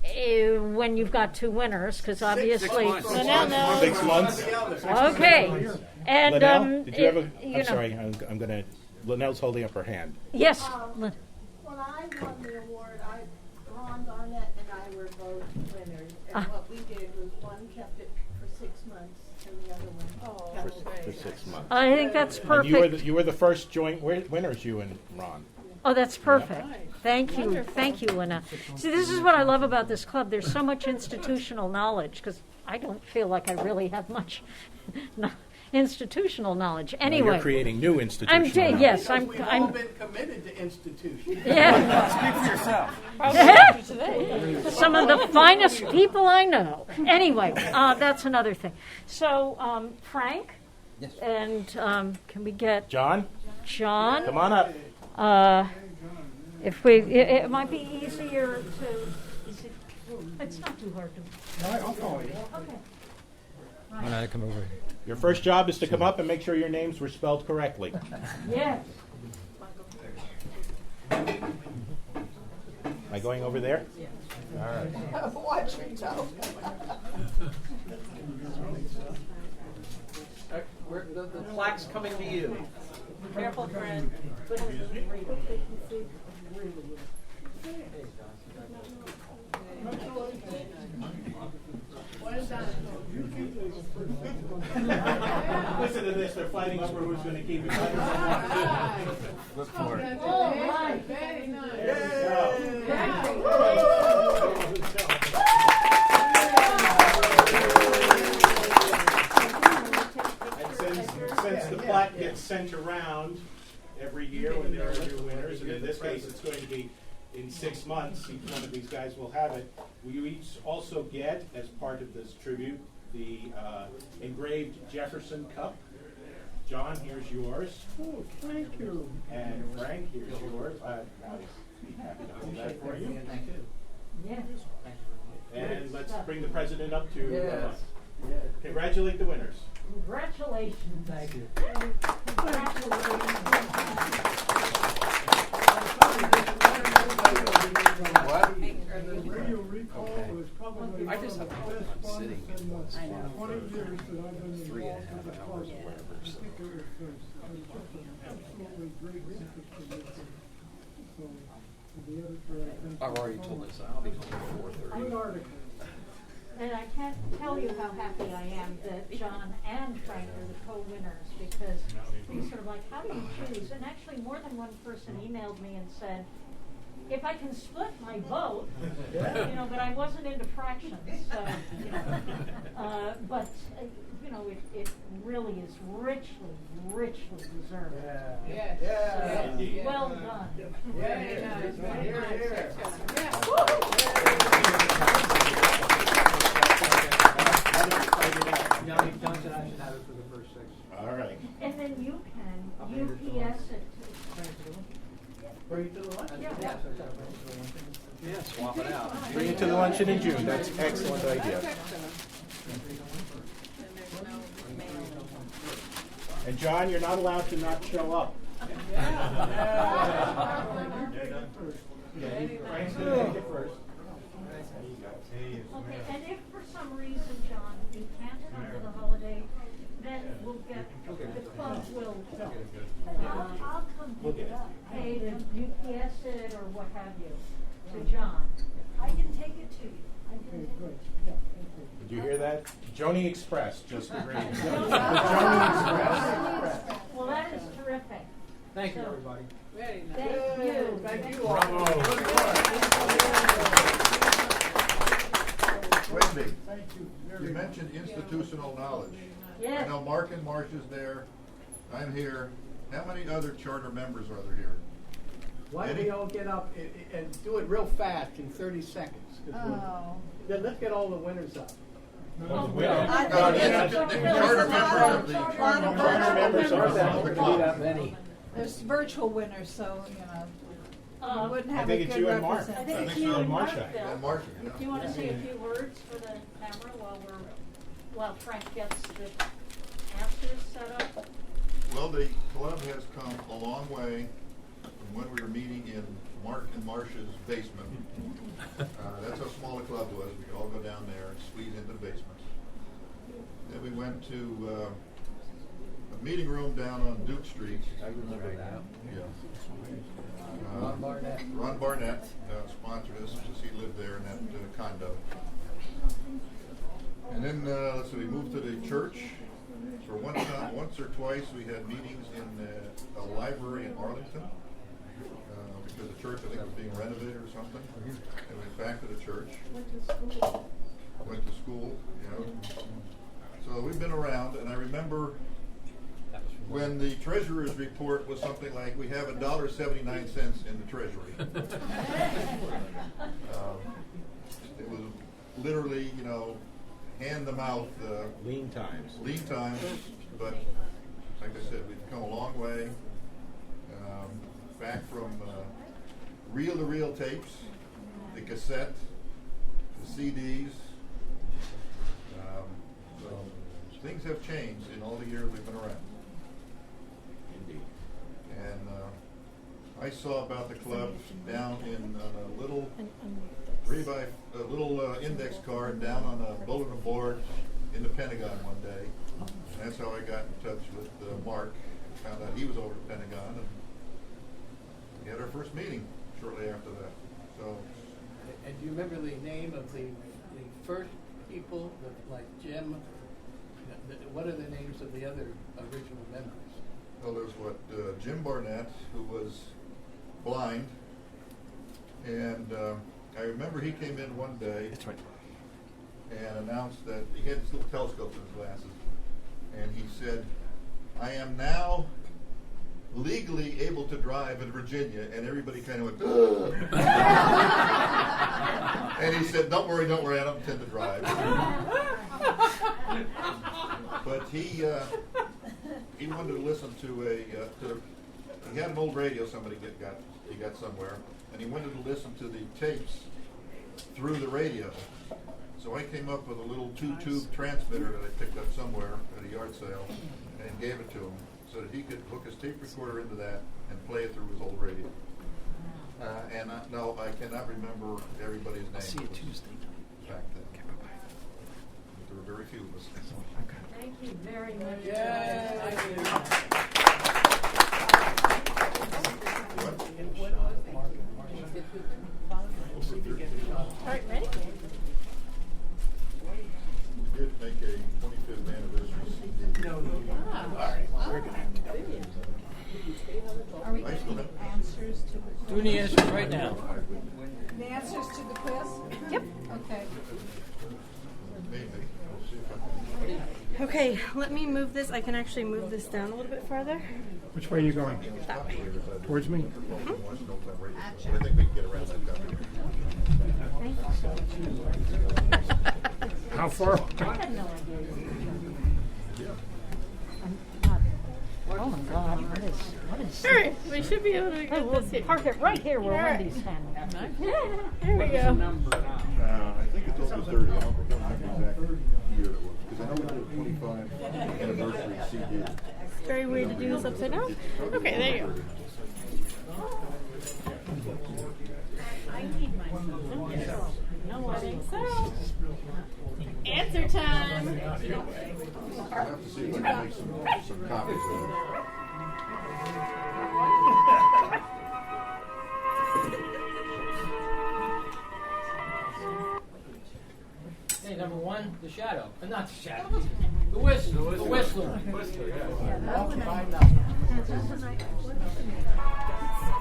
when you've got 2 winners, because obviously 6 months. Okay, and Linnell, did you have a? I'm sorry, I'm going to. Linnell's holding up her hand. Yes. When I won the award, Ron Barnett and I were both winners, and what we did was one kept it for 6 months and the other one kept it For 6 months. I think that's perfect. And you were the first joint winners, you and Ron. Oh, that's perfect. Thank you. Thank you, Lynette. See, this is what I love about this club. There's so much institutional knowledge because I don't feel like I really have much institutional knowledge. Anyway, You're creating new institutional knowledge. Yes, We've all I'm been committed to institutions. Yeah. Speak for yourself. Some of the finest people I know. Anyway, that's another thing. So, Frank? Yes. And can we get John? John? Come on up. If we, it might be easier to. It's not too hard to. I'll follow you. Okay. When I come over here. Your first job is to come up and make sure your names were spelled correctly. Yes. Am I going over there? All right. Watch your toe. The plaque's coming to you. Careful, friend. Listen to this. They're fighting over who's going to keep it. Look for it. All right. Very nice. Since the plaque gets sent around every year when there are new winners, and in this case it's going to be in 6 months, each one of these guys will have it. We each also get, as part of this tribute, the engraved Jefferson Cup. John, here's yours. Oh, thank you. And Frank, here's yours. I'll be happy to hold that for you. Thank you. Yes. And let's bring the president up to congratulate the winners. Congratulations. Thank you. What? Radio recall was probably I just have one of the best ones sitting in the I know. 20 years that I've been involved with the club. or whatever, I so. think it was just an absolutely great interesting issue. So, the editor, I think, I've already told this. I'll be home at 4:30. good article. And I can't tell you how happy I am that John and Frank are the co-winners because we sort of like, how do you choose? And actually more than one person emailed me and said, if I can split my vote, but I wasn't into fractions, so, but, it really is richly deserved. Yeah. So, well done. Very nice. John said I should have it for the first 6. All right. And then you can UPS it to. Bring it to the lunch? Yeah. Yeah, swap it out. Bring it to the luncheon in June. That's an excellent idea. And John, you're not allowed to not show up. Frank's going to take it first. Okay, and if for some reason, John, you can't come to the holiday, then we'll get, the club will, I'll come pick it up. Pay to UPS it or what have you, to John. I can take it to you. I can take it. Did you hear that? Joni Express just agreed. The Joni Express. Well, that is terrific. Thank you, everybody. Very nice. Thank you. Thank you Wendy, you mentioned institutional knowledge. Yes. I know Mark and Marsh is there. I'm here. How many other charter members are there here? Why don't Eddie? we all get up and do it real fast in 30 seconds? 'Cause Oh. Then let's get all the winners up. No, the charter members of the charter members of the club. There's virtual winners, so, we wouldn't I have think a it's good you and Mark. I think I it's think you so. and Mark, Marsha. Bill. And Marsha, Do you want to say a few words for the camera while Frank gets the answers set up? Well, the club has come a long way from when we were meeting in Mark and Marsh's basement. That's how small the club was. We could all go down there and squeeze into the basement. Then we went to a meeting room down on Duke Street. I remember that. Ron Barnett sponsored us since he lived there in that condo. And then, let's see, we moved to the church. For once or twice, we had meetings in a library in Arlington. church, I think it was being renovated or something. And went back to the church. Went to school, you know. So we've been around, and I remember when the treasurer's report was something like, we have $1.79 in the treasury. It was literally, you know, hand to mouth. Lean times. Lean times, but like I said, we've come a long way. Back from reel-to-reel tapes, the cassette, the CDs. So things have changed in all the years we've been around. Indeed. And I saw about the club down in a little index card down on a bulletin board in the Pentagon one day. And that's how I got in touch with Mark. Found out he was over at the Pentagon, and we had our first meeting shortly after that. So. And do you remember the name of the first people, like Jim? What are the names of the other original members? Well, there's Jim Barnett, who was blind, and I remember he came in one day. That's right. And announced that he had this little telescope in his glasses, and he said, "I am now legally able to drive in Virginia," and everybody kind of went, ugh. And he said, don't worry, I don't intend to drive. But he wanted to listen to he had an old radio somebody got somewhere, and he wanted to listen to the tapes through the radio. So I came up with a little 2-tube transmitter that I picked up somewhere at a yard sale and gave it to him, so that he could hook his tape recorder into that and play it through his old radio. No, I cannot remember everybody's name. I'll see you Tuesday. Back then. Okay, bye-bye. There were very few of us. Thank you very much. All right, ready? We did make a 25th anniversary CD. Are we getting answers to the quiz? Do the answers right now. The answers to the quiz? Yep. Okay. Maybe. We'll see if I can. Okay, let me move this. I can actually move this down a little bit farther. Which way are you going? That way. Towards me? I think we can get around that cover. How far? I had no idea. Oh my God! What is? All right, we should be able to Hey, get we'll this here. park it right here where All right. Wendy's standing. Here we go. I think it's over 30. I don't remember the exact year it was, because I know we did a 25 anniversary CD. Very weird to do this upside down. Okay, there you go. I need my phone. No, I think So, answer time. I'll have to see if I can make some copies of it. Hey, number one, the shadow. Not the shadow. The whistler. The whistler.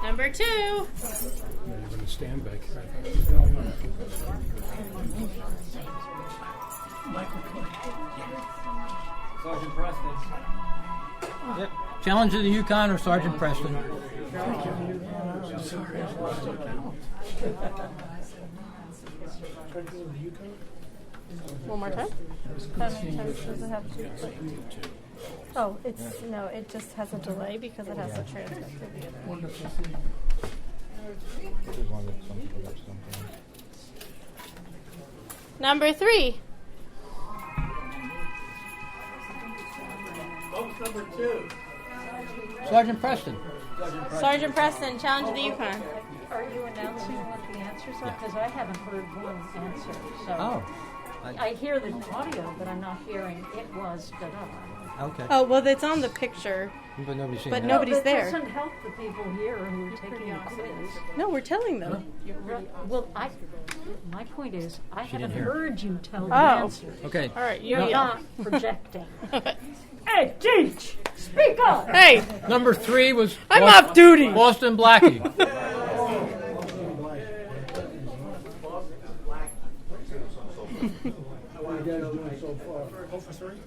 Number 2. You're going to stand back. Sergeant Preston. Yep. Challenge of the Yukon or Sergeant Preston. One more time? How many times does it have to? Oh, it just has a delay because it has to transmit to the other. Number 3. Number 2. Sergeant Preston. Sergeant Preston, Challenge of the Yukon. Are you announcing what the answers are? Because I haven't heard one answer. So Oh. I hear the audio, but I'm not hearing it was da-da. Okay. Oh, well, it's on the picture. But nobody's seen But that. nobody's That there. doesn't help the people here who are taking the quiz. No, we're telling them. Well, my point is, I She haven't didn't hear. heard you tell the Oh. answers. Okay. All right, You're you not projecting. Hey, teach! Speak up! Hey, Number 3 was I'm off duty. Boston Blackie. three?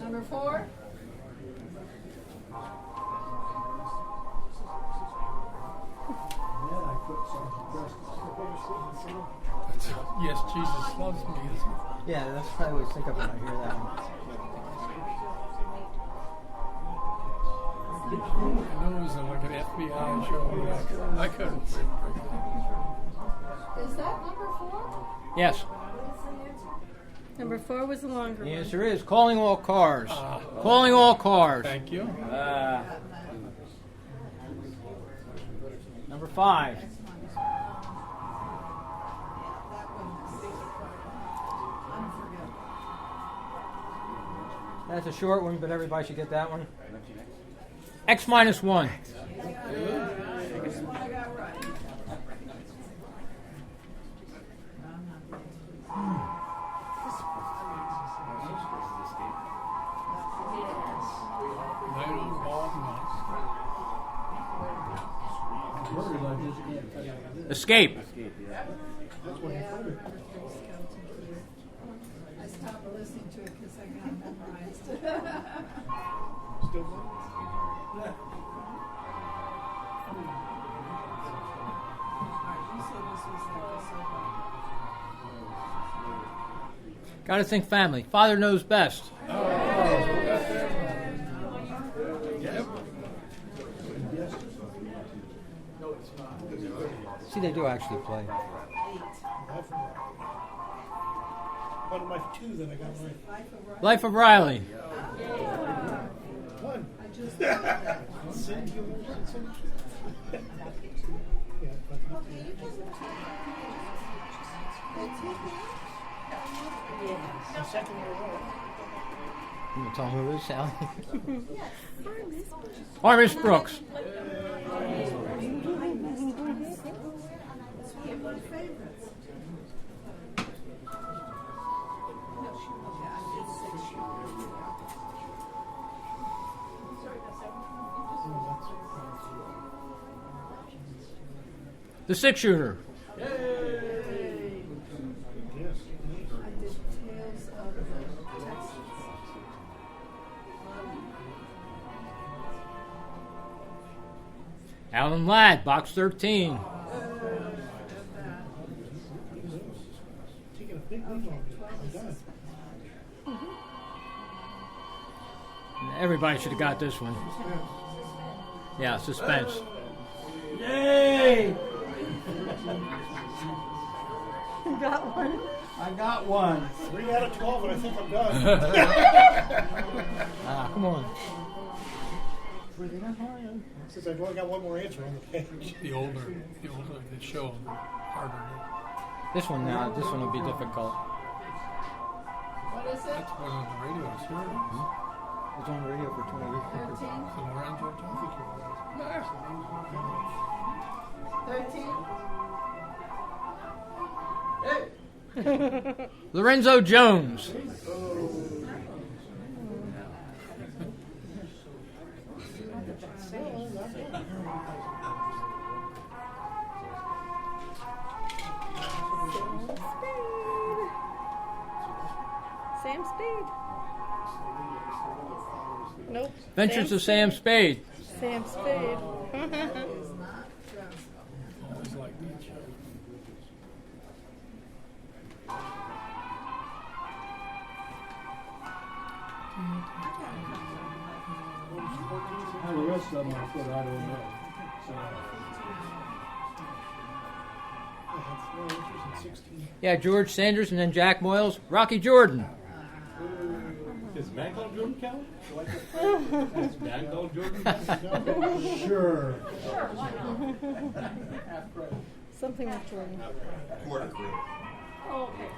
Number 4. Yes, Jesus loves me. Yeah, that's what I always think of when I hear that one. I know it was like an FBI show. I couldn't. Is that number 4? Yes. Number 4 was the longer The one. answer is calling all cars. Calling all cars. Thank you. Number 5. That's a short one, but everybody should get that one. X minus 1. Escape. I stopped listening to it because I got memorized. Gotta think family. Father knows best. See, they do actually play. One of my 2 that I got right. Life of Riley. One. You want to tell them who it is, Sally? Armis Brooks. The 6-shooter. Alan Ladd, box 13. Everybody should have got this one. Yeah, suspense. Yay! You got one? I got one. 3 out of 12, and I think I'm done. Come on. Since I've only got one more answer on the page. The older they show, the harder This one now, this one will be difficult. What is it? That's one on the radio. I heard it. It's on the radio for 20 years. 13? So Lorenzo, I think you're 13? Lorenzo Jones. Sam Spade. Nope. Ventures of Sam Spade. Sam Spade. always like that show. How the rest of them are put, I don't know. Yeah, George Sanders and then Jack Moyles. Rocky Jordan. Is man called Jordan count? Is man called Jordan? Sure. Something with Jordan. Quarter crew. Oh, okay.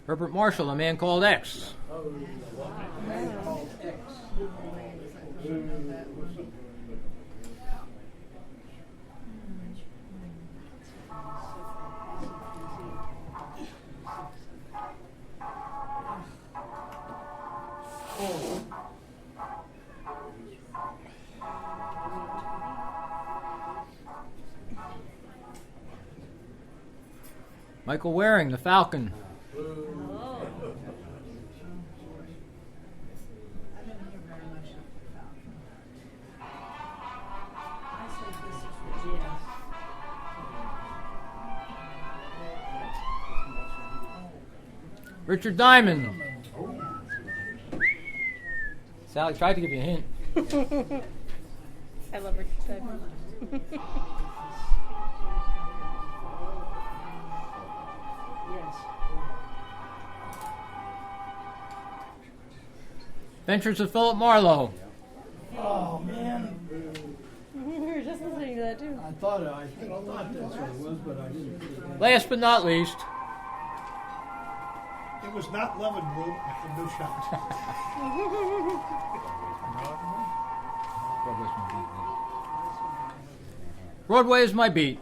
Herbert Marshall, A Man Called X. Michael Waring, the Falcon. Richard Diamond. Sally tried to give you a hint. I love Richard Diamond. Adventures of Philip Marlowe. Oh, man. We were just listening to that too. I thought that's what it was, but I didn't. Last but not least, It was not Love and Blue. No shot. Broadway is my beat.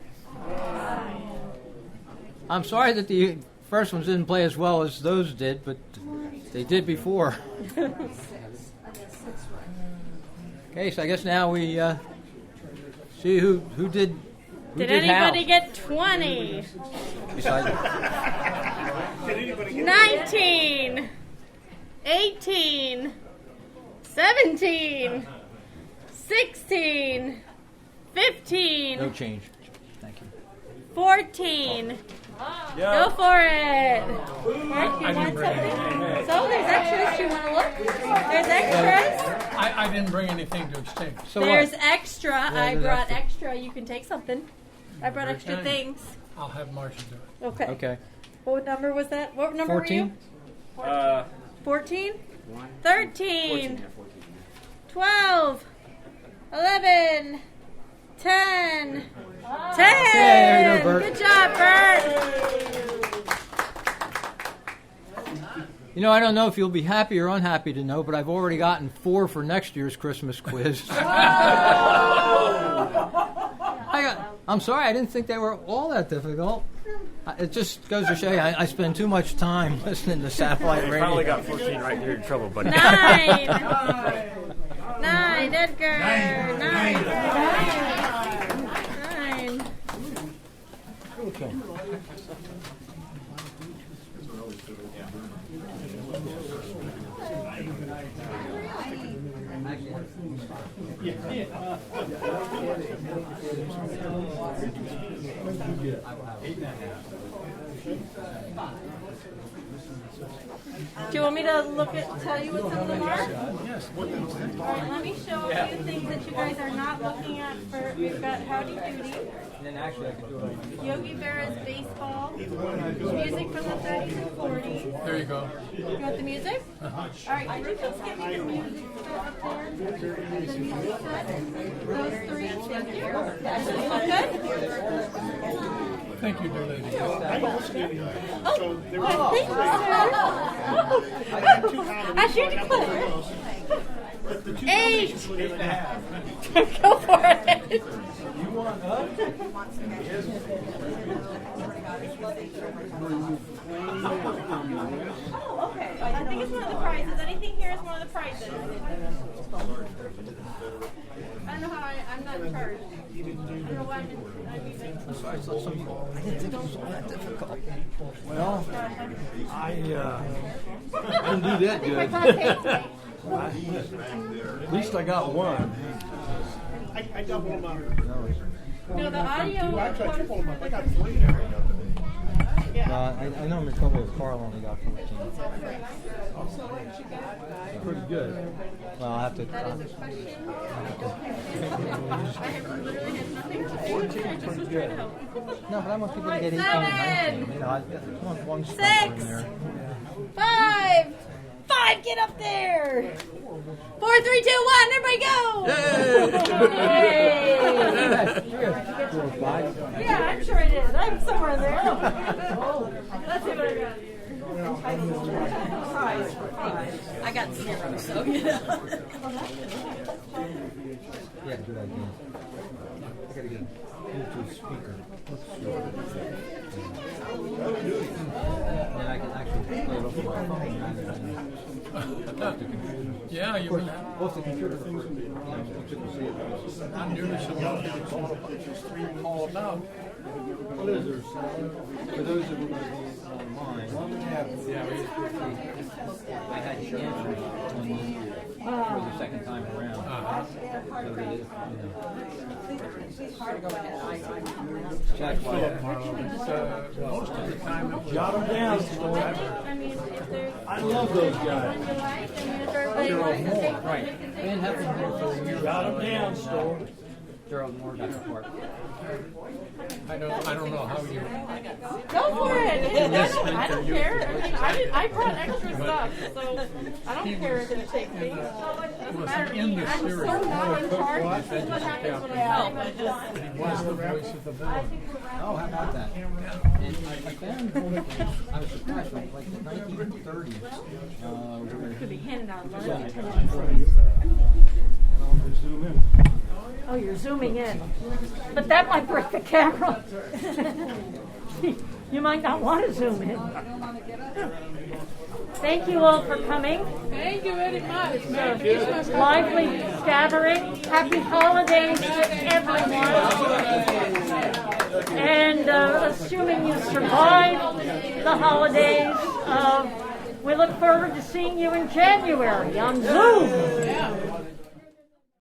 I'm sorry that the first ones didn't play as well as those did, but they did before. Okay, so I guess now we see who did. Did anybody get 20? Besides, 19, 18, 17, 16, 15, no change. Thank you. 14. Go for it. Mark, you want something? So there's extras. You want to look? There's extras. I didn't bring anything to exchange. So There's what? extra. I there's brought extra. extra. You can take something. I brought extra Okay. things. I'll have Marcia do it. Okay. Okay. What number was that? What number were you? 14. 14? 13. 12. 11. 10. 10. there you go, Bert. Good job, Bert. You know, I don't know if you'll be happy or unhappy to know, but I've already gotten 4 for next year's Christmas quiz. I'm sorry, I didn't think they were all that difficult. It just goes to show you, I spend too much time listening to satellite radio. You probably got 14 right there in trouble, buddy. 9. 9, Edgar. 9. 9. Okay. Do you want me to tell you what some of them are? Yes. All right, let me show a few things that you guys are not looking at. We've got Howdy Doody, Yogi Berra's baseball, music from the 30s and 40s. There you go. You want the music? All right, could you just give me the music up there? The music set. Those 3. Thank you. Does this look good? Thank you, dear lady. I should declare. 8. Go for it. You want up? Oh, okay. I think it's one of the prizes. Anything here is one of the prizes. I don't know how I'm not in charge. I don't know why I didn't. I didn't think it was all that difficult. Well, I didn't do that good. At least I got one. I double them up. No, the audio. Actually, I triple them up. I got 3. I know I'm in trouble with Carl only got 14. Pretty good. Well, I'll have to. That is a question. I have literally had nothing to do. I just was trying to help. No, but I want people to get 18 and 19. You know, I want one stumper 6. in there. 5. 5, get up there. 4, 3, 2, 1, everybody go. Yay. Yeah, I'm sure I did. I'm somewhere there. Let's see what I got here. I got 0, so you know. Yeah, good idea. I gotta get Bluetooth speaker. And I can actually play it off my phone rather than off the computer. Yeah, you Of will. course, off the computer. You know, people see it. Not nearly so much as it's all about. What is there? For those that were going to be online, I had to answer for the second time around. So that it, Jack White. Most of the time, Jot them down. I mean, if there's I love those guys. one you like, and if everybody wants to take one, Right. they can They take didn't have them here for a year. Jot them down, Storm. Gerald Moore got the part. I don't know how you. Go for it. I don't care. I mean, I brought extra stuff, so I don't care if it takes me. Was he in the series? So now in charge. This is what happens when I tell him He was the voice of the villain. Oh, how about that? And I found, I was surprised, like the 1930s. Could be handing out lunch. Zoom in. Oh, you're zooming in. But that might break the camera. You might not want to zoom in. Thank you all for coming. Thank you very much. It's a lively gathering. Happy holidays to everyone. And assuming you survive the holidays, we look forward to seeing you in January on Zoom.